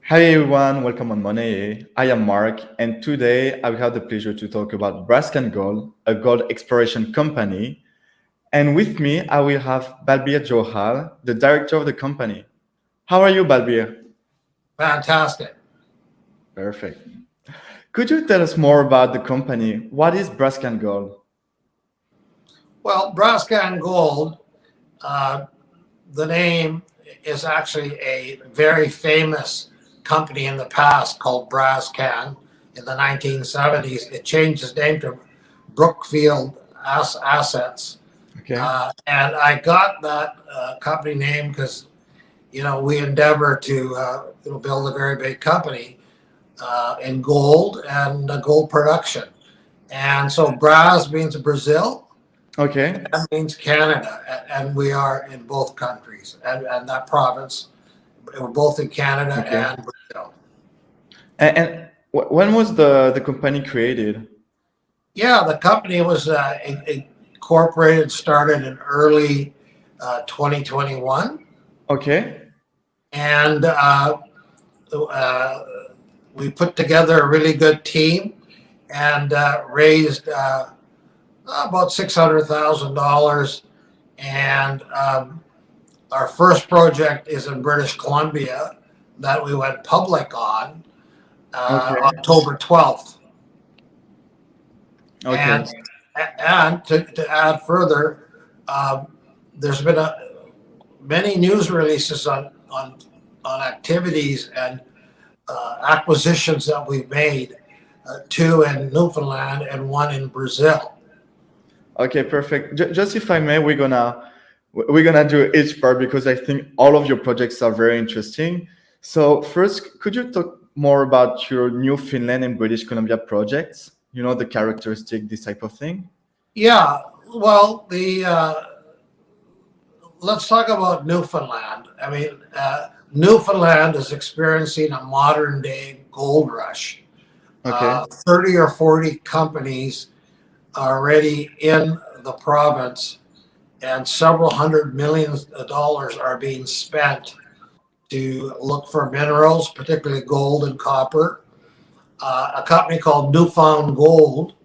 Hi everyone, welcome on Money. I am Marc, and today I will have the pleasure to talk about Brascan Gold, a gold exploration company. And with me, I will have Balbir Johal, the director of the company. How are you, Balbir? Fantastic. Perfect. Could you tell us more about the company? What is Brascan Gold? Well, Brascan Gold, uh, the name is actually a very famous company in the past called Brascan in the 1970s. It changed its name to Brookfield Assets. Okay. And I got that company name because, we endeavor to build a very big company in gold and gold production. And so Bras means Brazil. Okay. That means Canada, and we are in both countries and that province. We're both in Canada Okay. and Brazil. When was the company created? Yeah, the company was incorporated, started in early 2021, Okay. and uh, we put together a really good team and raised about $600,000. And our first project is in British Columbia that we went public on Okay. October 12th. Okay. And to add further, um, there's been many news releases on activities and acquisitions that we've made, two in Newfoundland and one in Brazil. Okay, perfect. Just if I may, we're gonna do each part because I think all of your projects are very interesting. So first, could you talk more about your Newfoundland and British Columbia projects? You know, the characteristic, this type of thing. Yeah, well, the let's talk about Newfoundland. I mean, Newfoundland is experiencing a modern day gold rush. Okay. 30 or 40 companies are already in the province, and several hundred millions of dollars are being spent to look for minerals, particularly gold and copper. A company called Newfound Gold,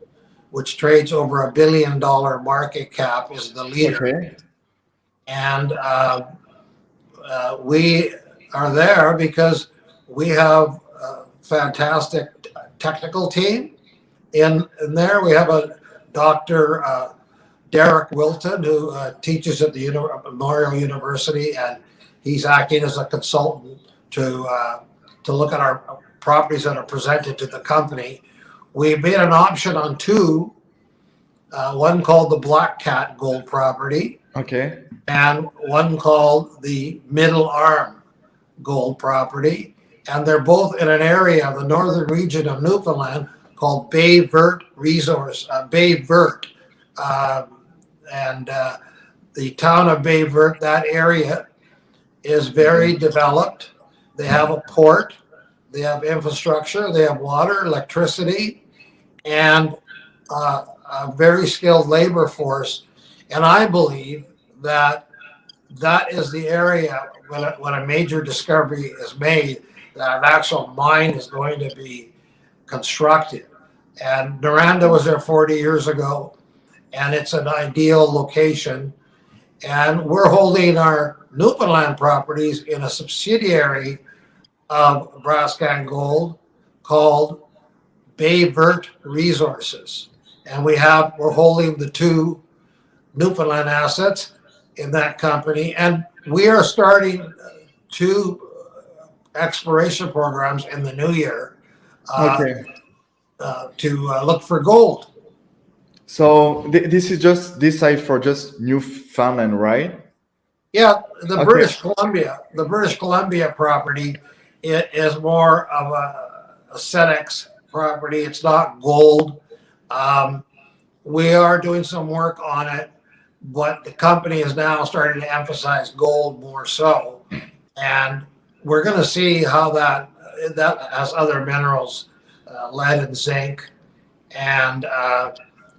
which trades over $1 billion market cap, is the leader. Okay. And we are there because we have a fantastic technical team. In there, we have a Dr. Derek Wilton, who teaches at the Memorial University, and he's acting as a consultant to look at our properties that are presented to the company. We made an option on two, one called the Black Cat Gold property, Okay. and one called the Middle Arm Gold property. And they're both in an area, the northern region of Newfoundland, called Bay Verte Resource, Bay Verte. And the town of Bay Verte, that area is very developed. They have a port, they have infrastructure, they have water, electricity, and a very skilled labor force. And I believe that that is the area when a major discovery is made, that an actual mine is going to be constructed. And Noranda was there 40 years ago, and it's an ideal location. And we're holding our Newfoundland properties in a subsidiary of Brascan Gold called Bay Verte Resources. And we're holding the two Newfoundland assets in that company. And we are starting two exploration programs in the new year Okay. to look for gold. So this is just this side for just Newfoundland, right? Yeah, the Okay. British Columbia property is more of a SEDEX property. It's not gold. Um, we are doing some work on it, but the company is now starting to emphasize gold more so, and we're going to see how that has other minerals, lead and zinc, and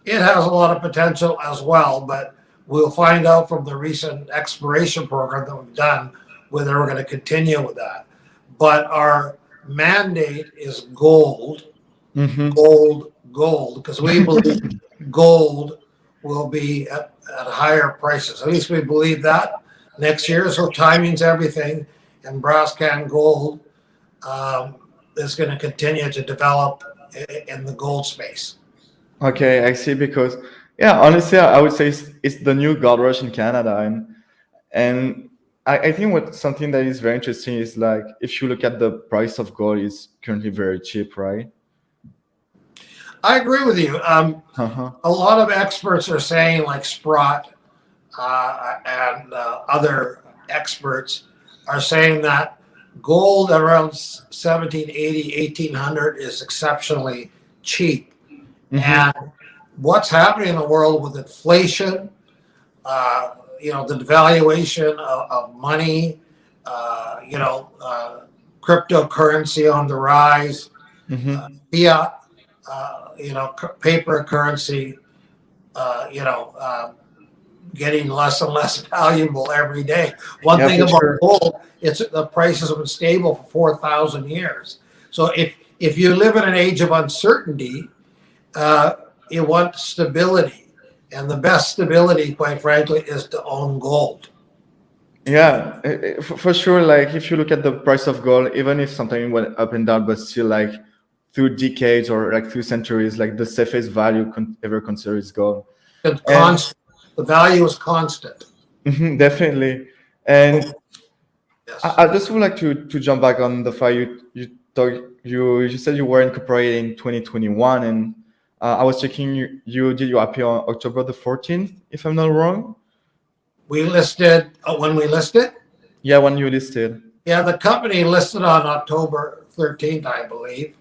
it has a lot of potential as well. But we'll find out from the recent exploration program that we've done whether we're going to continue with that. But our mandate is gold, Mm-hmm. gold, because we believe gold will be at higher prices. At least we believe that next year. So timing's everything, and Brascan gold is going to continue to develop in the gold space. Okay, I see. Because yeah, honestly, I would say it's the new gold rush in Canada, and I think what something that is very interesting is like if you look at the price of gold, is currently very cheap, right? I agree with you. Uh-huh. A lot of experts are saying, like Sprott and other experts are saying that gold around 1780, 1800 is exceptionally cheap. Mm-hmm. And what's happening in the world with inflation, the devaluation of money, cryptocurrency on the rise, Mm-hmm. fiat, paper currency, uh, you know, uh, getting less and less valuable every day. One Yeah, thing for about sure. gold, it's the prices have been stable for 4,000 years. So if you live in an age of uncertainty, uh, you want stability, and the best stability, quite frankly, is to own gold. Yeah, for sure. Like if you look at the price of gold, even if sometimes it went up and down, but still like through decades or like through centuries, like the safest value ever considered is gold. It's And constant. The value is constant. mhm, definitely. Oh, And yes. I just would like to jump back on the fact you said you were incorporated in 2021, and I was checking you did you appear on October the 14th, if I'm not wrong? We listed when we listed. Yeah, when you listed. Yeah, the company listed on October 13th, I believe.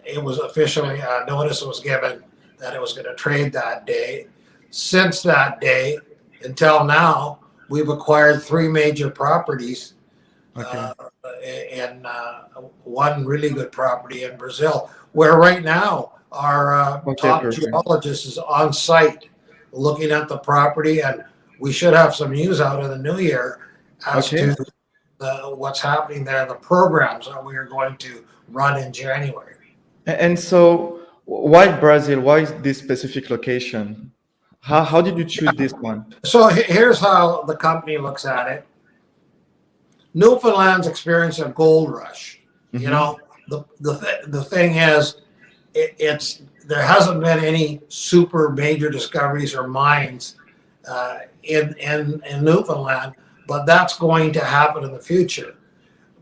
It was officially notice was given that it was going to trade that day. Since that day until now, we've acquired three major properties Okay. uh, and one really good property in Brazil, where right now our Okay, top perfect. geologist is on site looking at the property, and we should have some news out in the new year as Okay. to what's happening there, the programs that we are going to run in January. And so, why Brazil? Why this specific location? How did you choose this one? So here's how the company looks at it. Newfoundland's experienced a gold rush. You Mm-hmm. know, the thing is, it's there hasn't been any super major discoveries or mines in Newfoundland, but that's going to happen in the future.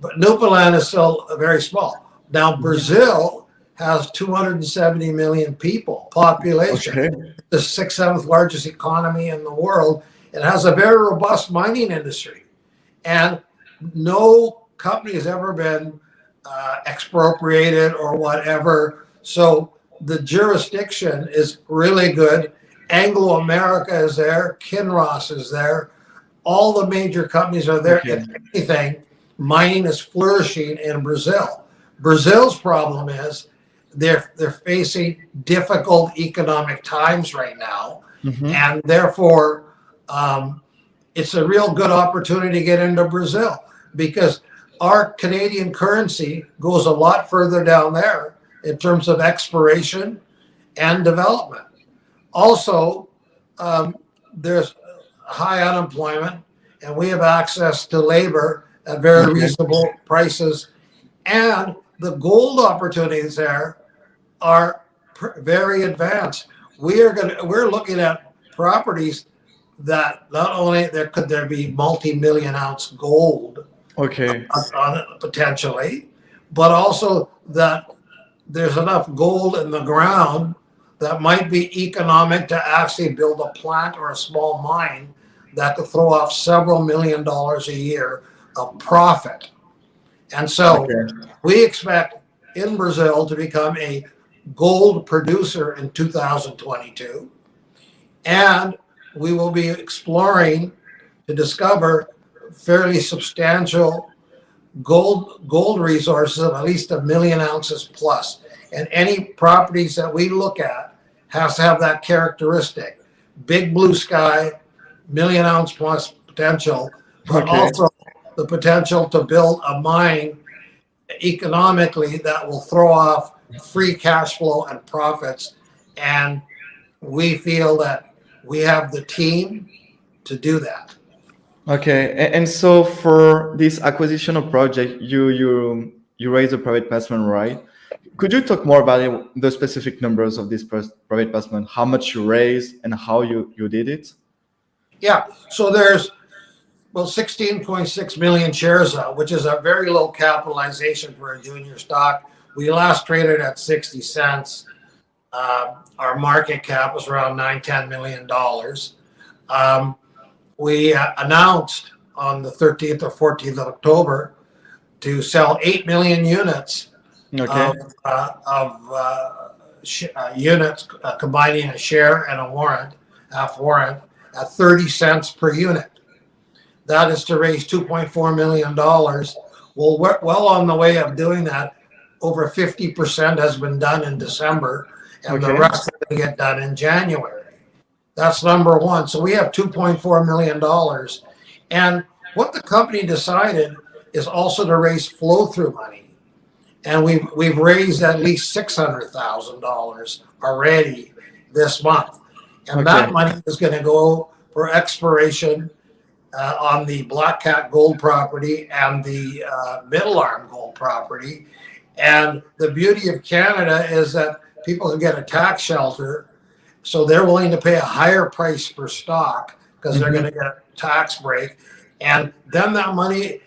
But Newfoundland is still very small. Now Brazil has 270 million people population, Okay. the sixth, seventh largest economy in the world. It has a very robust mining industry, and no company has ever been expropriated or whatever. So the jurisdiction is really good. Anglo America is there, Kinross is there, all the major companies are there. Okay. If anything, mining is flourishing in Brazil. Brazil's problem is they're facing difficult economic times right now, Mm-hmm. and therefore it's a real good opportunity to get into Brazil because our Canadian currency goes a lot further down there in terms of exploration and development. Also, there's high unemployment, and we have access to labor at very Okay. reasonable prices. And the gold opportunities there are very advanced. We're looking at properties that not only could there be multi-million ounce gold Okay. on it potentially, but also that there's enough gold in the ground that might be economic to actually build a plant or a small mine that could throw off several $1 million a year of profit. And so Okay. we expect in Brazil to become a gold producer in 2022. And we will be exploring to discover fairly substantial gold resources of at least 1 million ounces plus. And any properties that we look at has to have that characteristic. Big blue sky, 1 million ounce plus potential, but Okay. also the potential to build a mine economically that will throw off free cash flow and profits. And we feel that we have the team to do that. Okay, and so for this acquisition of project, you raise a private placement, right? Could you talk more about it, the specific numbers of this private placement, how much you raised and how you did it? Yeah. So there's 16.6 million shares out, which is a very low capitalization for a junior stock. We last traded at 60 cents. Our market cap was around $10 million. We announced on the 13th or 14th of October to sell 8 million units Okay. Units combining a share and a warrant, half warrant, at 30 cents per unit. That is to raise $2.4 million. Well, we're well on the way of doing that. Over 50% has been done in December, and the rest will get done in January. That's number one. So we have $2.4 million. And what the company decided is also to raise flow-through money. And we've raised at least $600,000 already this month. And that money is going to go for exploration on the Black Cat gold property and the Middle Arm gold property. And the beauty of Canada is that people can get a tax shelter, so they're willing to pay a higher price per stock because they're going to get a tax break. And then that money,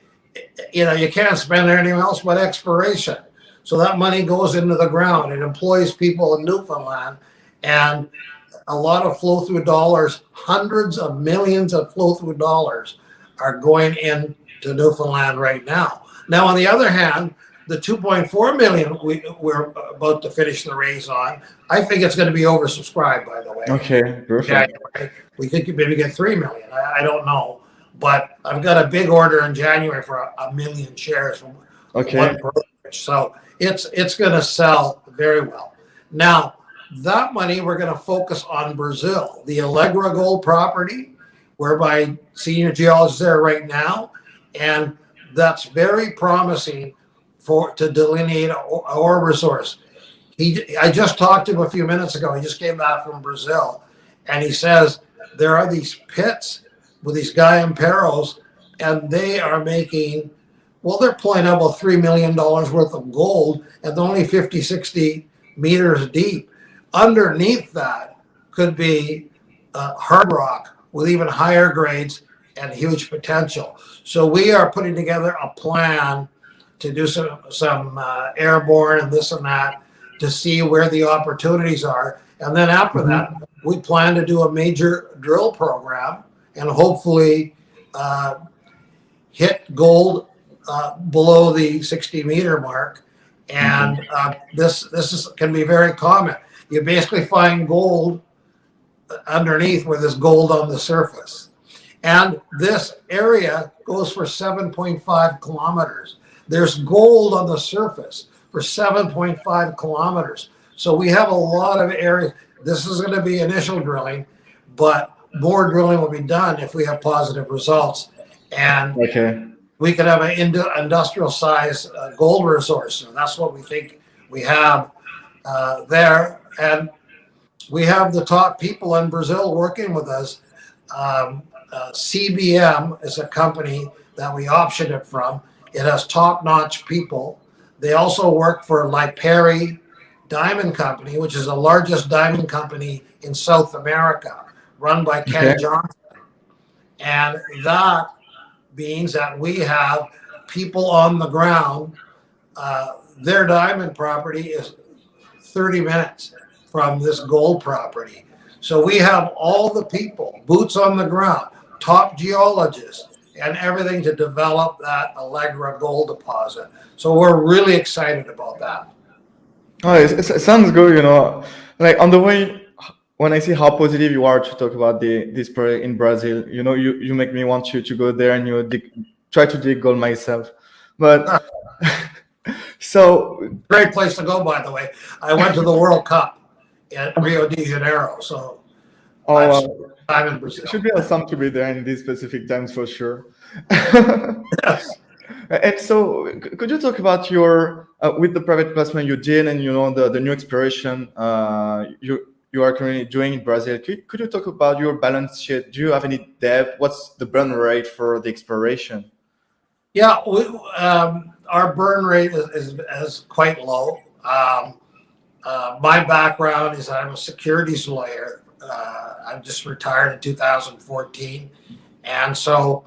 you can't spend anything else but exploration. So that money goes into the ground. It employs people in Newfoundland, and a lot of flow-through dollars, hundreds of millions of flow-through dollars are going into Newfoundland right now. Now, on the other hand, the 2.4 million we're about to finish the raise on, I think it's going to be oversubscribed, by the way. Okay, perfect. January. We think you maybe get 3 million. I don't know. But I've got a big order in January for a million shares from one brokerage. So it's going to sell very well. Now, that money we're going to focus on Brazil, the Allegra gold property, whereby senior geologist there right now, and that's very promising to delineate our resource. I just talked to him a few minutes ago. He just came back from Brazil, and he says there are these pits with these Gaimperos, and they are making, they're pulling out about $3 million worth of gold, and they're only 50, 60 meters deep. Underneath that could be hard rock with even higher grades and huge potential. So we are putting together a plan to do some airborne and this and that to see where the opportunities are. And then after that, we plan to do a major drill program and hopefully hit gold below the 60-meter mark. And this can be very common. You basically find gold underneath where there's gold on the surface. And this area goes for 7.5 kilometers. There's gold on the surface for 7.5 kilometers. So we have a lot of areas. This is going to be initial drilling, but more drilling will be done if we have positive results. And we could have an industrial size gold resource. And that's what we think we have there. And we have the top people in Brazil working with us. CBM is a company that we optioned it from. It has top-notch people. They also work for Lipari Diamond Company, which is the largest diamond company in South America, run by Ken Johnson. And that means that we have people on the ground. Their diamond property is 30 minutes from this gold property. So we have all the people, boots on the ground, top geologists, and everything to develop that Allegra gold deposit. So we're really excited about that. Oh, it sounds good, like on the way, when I see how positive you are to talk about this project in Brazil, you make me want to go there and try to dig gold myself. But so great place to go, by the way. I went to the World Cup at Rio de Janeiro, so I'm in Brazil. It should be awesome to be there in these specific times for sure. Yes. And so, could you talk about your with the private placement you did, and the new exploration you are currently doing in Brazil? Could you talk about your balance sheet? Do you have any debt? What's the burn rate for the exploration? Yeah, our burn rate is quite low. My background is I'm a securities lawyer. I just retired in 2014. And so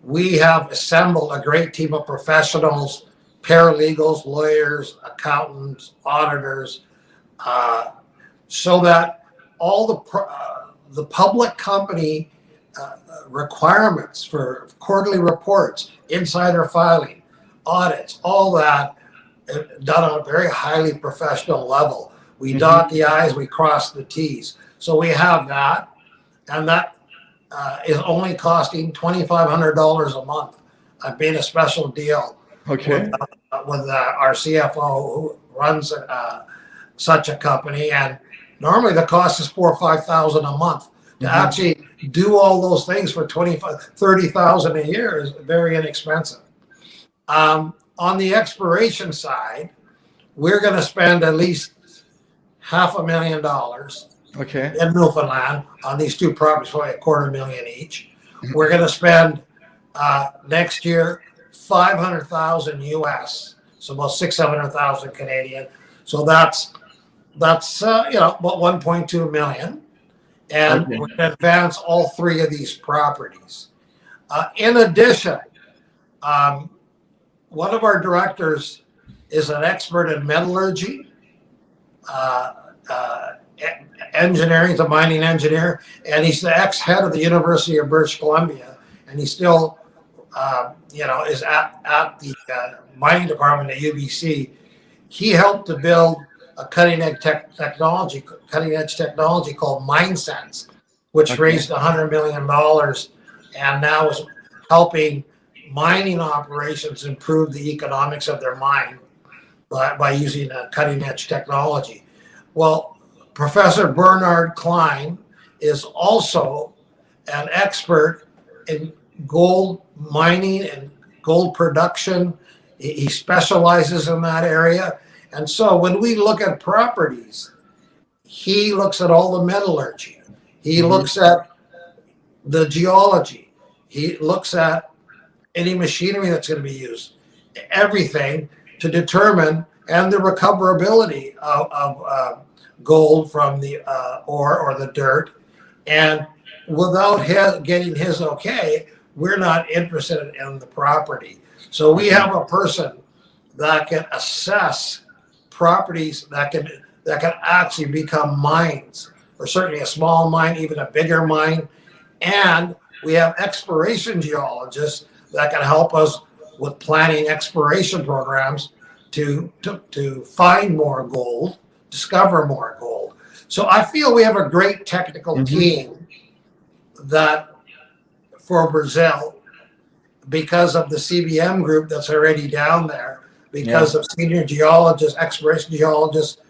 we have assembled a great team of professionals, paralegals, lawyers, accountants, auditors, uh, so that all the public company requirements for quarterly reports, insider filing, audits, all that done on a very highly professional level. We dot the I's, we cross the T's. So we have that, and that is only costing $2,500 a month. I've made a special deal Okay. with our CFO who runs such a company, and normally the cost is $4,000 or $5,000 a month. To actually do all those things for $30,000 a year is very inexpensive. On the exploration side, we're going to spend at least $500,000 Okay. in Newfoundland on these two properties, probably $250,000 each. We're going to spend next year 500,000 US, so about 600,000 Canadian. So that's about 1.2 million, and Okay. we're going to advance all three of these properties. In addition, one of our directors is an expert in metallurgy, engineering. He's a mining engineer, and he's the ex-head of the University of British Columbia, and he still, is at the mining department at UBC. He helped to build a cutting-edge technology called MineSense, which raised $100 million, and now is helping mining operations improve the economics of their mine by using cutting-edge technology. Well, Professor Bernard Klein is also an expert in gold mining and gold production. He specializes in that area. And so when we look at properties, he looks at all the metallurgy. He looks at the geology. He looks at any machinery that's going to be used, everything to determine, and the recoverability of gold from the ore or the dirt. And without getting his okay, we're not interested in the property. So we have a person that can assess properties that can actually become mines, or certainly a small mine, even a bigger mine. And we have exploration geologists that can help us with planning exploration programs to find more gold, discover more gold. So I feel we have a great technical team that for Brazil, because of the CBM group that's already down there, because of senior geologists, exploration geologists,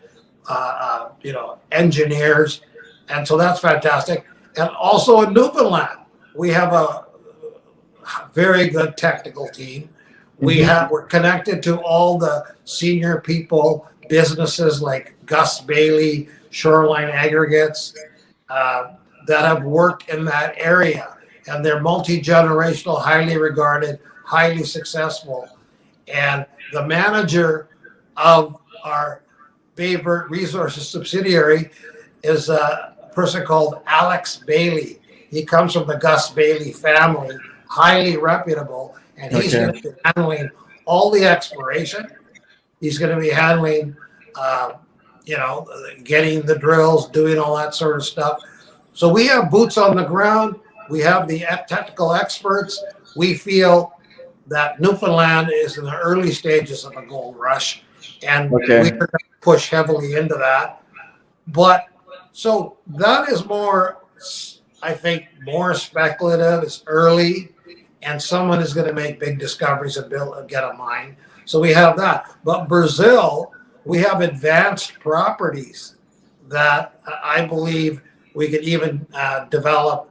engineers, and so that's fantastic. And also in Newfoundland, we have a very good technical team. We're connected to all the senior people, businesses like Gus Bailey, Shoreline Aggregates, that have worked in that area, and they're multi-generational, highly regarded, highly successful. And the manager of our Balbir Resources subsidiary is a person called Alex Bailey. He comes from the Gus Bailey family, highly reputable, and he's going to be handling all the exploration. He's going to be handling, getting the drills, doing all that sort of stuff. So we have boots on the ground. We have the technical experts. We feel that Newfoundland is in the early stages of a gold rush, and we're going to push heavily into that. But so that is more, I think, more speculative. It's early, and someone is going to make big discoveries and get a mine. So we have that. But Brazil, we have advanced properties that I believe we could even develop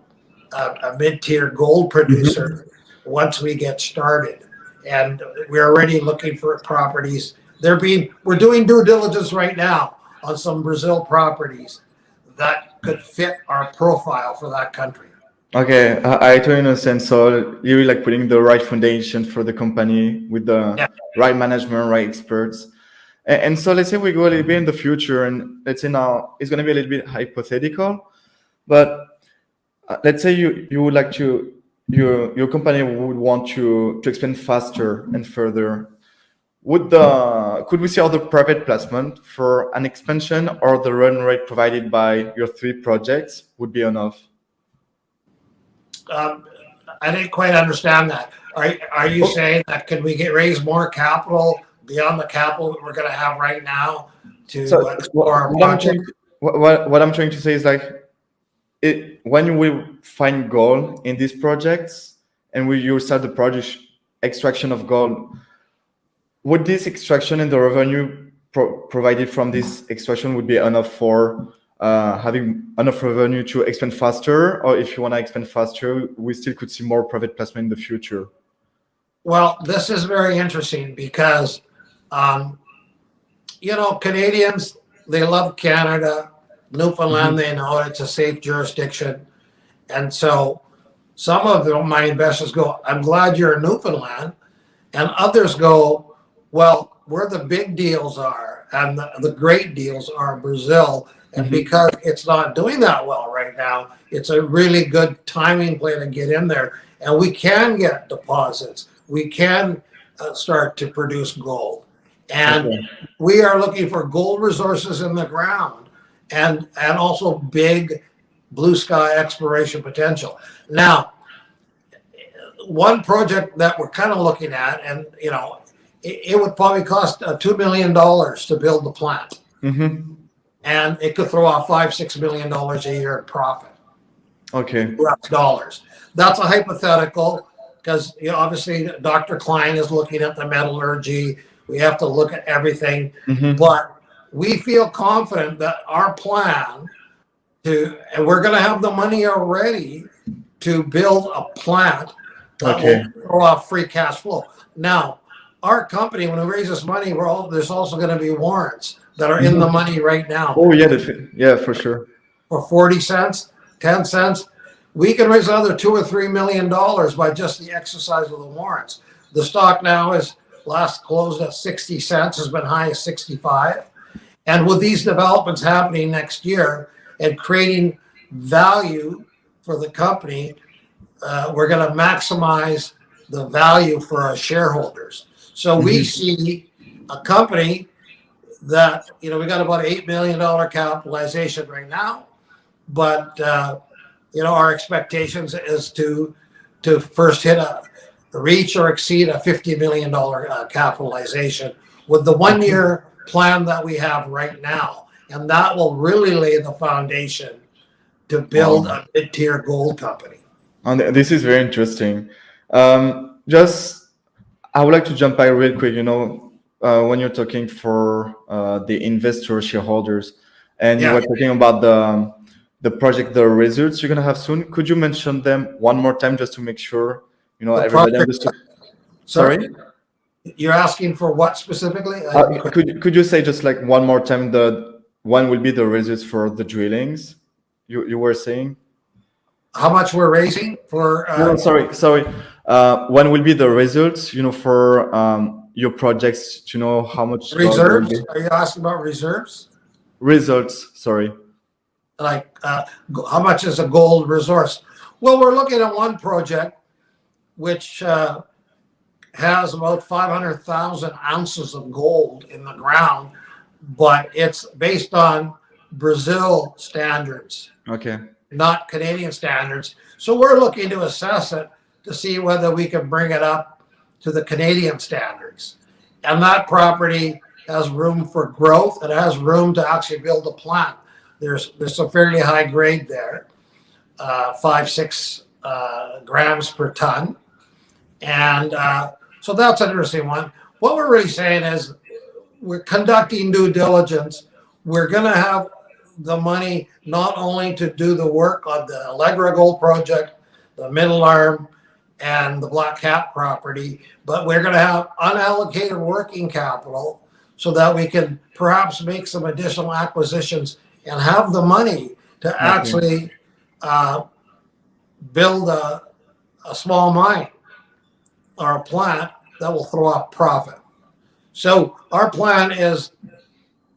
a mid-tier gold producer once we get started. and we're already looking for properties. We're doing due diligence right now on some Brazil properties that could fit our profile for that country. Okay, I totally understand. So you're like putting the right foundation for the company with the Yeah. right management, right experts. And so let's say we go a little bit in the future, and let's say now it's going to be a little bit hypothetical, but let's say you would like to your company would want to expand faster and further. Could we see other private placement for an expansion, or the run rate provided by your 3 projects would be enough? I didn't quite understand that. Are you saying that could we raise more capital beyond the capital that we're going to have right now to explore our project? What I'm trying to say is like when you will find gold in these projects and you start the project extraction of gold, would this extraction and the revenue provided from this extraction would be enough for having enough revenue to expand faster? Or if you want to expand faster, we still could see more private placement in the future? Well, this is very interesting because, Canadians, they love Canada. Newfoundland, they know it's a safe jurisdiction. And so some of my investors go, I'm glad you're in Newfoundland. And others go, well, where the big deals are and the great deals are Brazil. And because it's not doing that well right now, it's a really good timing play to get in there. And we can get deposits. We can start to produce gold. And we are looking for gold resources in the ground and also big blue sky exploration potential. Now, one project that we're kind of looking at, and it would probably cost $2 million to build the plant. And it could throw off $5-6 million a year in profit. Okay. US dollars. That's a hypothetical because obviously Dr. Klein is looking at the metallurgy. We have to look at everything. But we feel confident that our plan and we're going to have the money already to build a plant that will throw off free cash flow. Now, our company, when we raise this money, there's also going to be warrants that are in the money right now. Oh yeah, yeah, for sure. For 40 cents, 10 cents, we can raise another $2 or $3 million by just the exercise of the warrants. The stock now is last closed at 60 cents, has been high as 65. And with these developments happening next year and creating value for the company, we're going to maximize the value for our shareholders. So we see a company that, we got about $8 million capitalization right now, but our expectations is to first reach or exceed a $50 million capitalization with the 1 year plan that we have right now. And that will really lay the foundation to build a mid-tier gold company. And this is very interesting. I would like to jump by real quick, when you're talking for the investor shareholders and you were talking about the project, the results you're going to have soon. Could you mention them one more time just to make sure, everybody understood? Sorry? You're asking for what specifically? Could you say just like one more time when will be the results for the drillings you were saying? How much we're raising for? No, sorry. When will be the results? For your projects to know how much reserves. Are you asking about reserves? Results. Sorry. Like how much is a gold resource? Well, we're looking at one project which has about 500,000 ounces of gold in the ground, but it's based on Brazil standards. Okay. Not Canadian standards. So we're looking to assess it to see whether we can bring it up to the Canadian standards. And that property has room for growth. It has room to actually build a plant. There's some fairly high grade there, 5-6 grams per ton. And so that's an interesting one. What we're really saying is we're conducting due diligence. We're going to have the money not only to do the work on the Allegra Gold Project, the Middle Arm, and the Black Cat property, but we're going to have unallocated working capital so that we can perhaps make some additional acquisitions and have the money to actually build a small mine or a plant that will throw off profit. So our plan is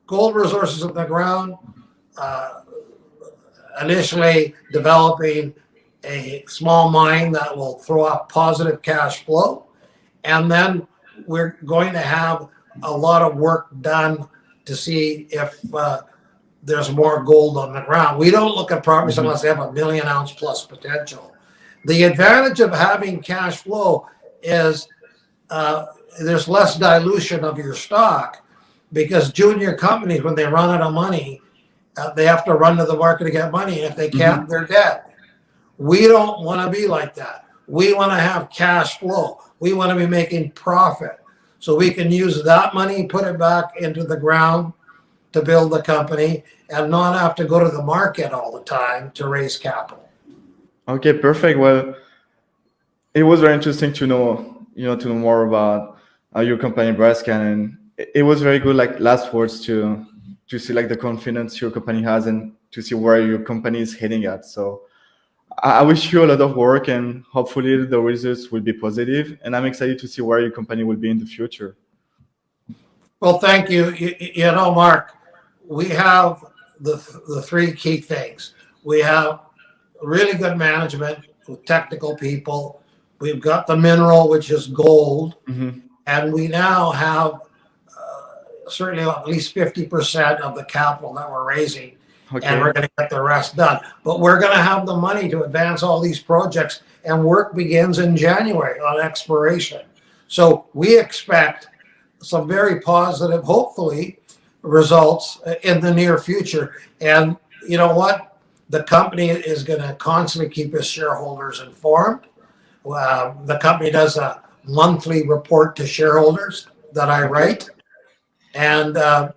gold resources in the ground, initially developing a small mine that will throw off positive cash flow. And then we're going to have a lot of work done to see if there's more gold on the ground. We don't look at properties unless they have a 1 million ounce plus potential. The advantage of having cash flow is there's less dilution of your stock, because junior companies, when they run out of money, they have to run to the market to get money. If they can't, they're dead. We don't want to be like that. We want to have cash flow. We want to be making profit, so we can use that money, put it back into the ground to build the company, and not have to go to the market all the time to raise capital. Okay, perfect. Well, it was very interesting to know, to know more about your company, Brascan, and it was very good, like last words to see like the confidence your company has and to see where your company is heading at. So I wish you a lot of work, and hopefully the results will be positive. And I'm excited to see where your company will be in the future. Well, thank you. You know, Mark, we have the three key things. We have really good management with technical people. We've got the mineral, which is gold. And we now have certainly at least 50% of the capital that we're raising. And we're going to get the rest done. But we're going to have the money to advance all these projects, and work begins in January on exploration. So we expect some very positive, hopefully, results in the near future. And you know what? The company is going to constantly keep its shareholders informed. The company does a monthly report to shareholders that I write. And the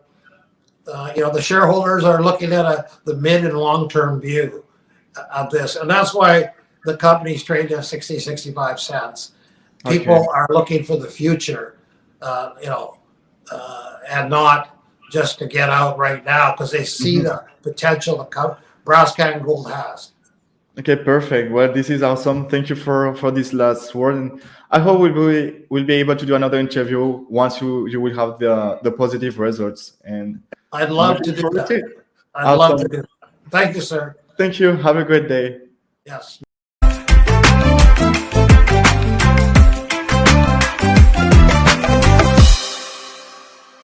shareholders are looking at the mid and long-term view of this. And that's why the company's trading at 60, 65 cents. People are looking for the future, and not just to get out right now, because they see the potential that Brascan Gold has. Okay, perfect. Well, this is awesome. Thank you for this last word. And I hope we'll be able to do another interview once you will have the positive results. And I'd love to do that. I'd love to do that. Thank you, sir. Thank you. Have a great day. Yes.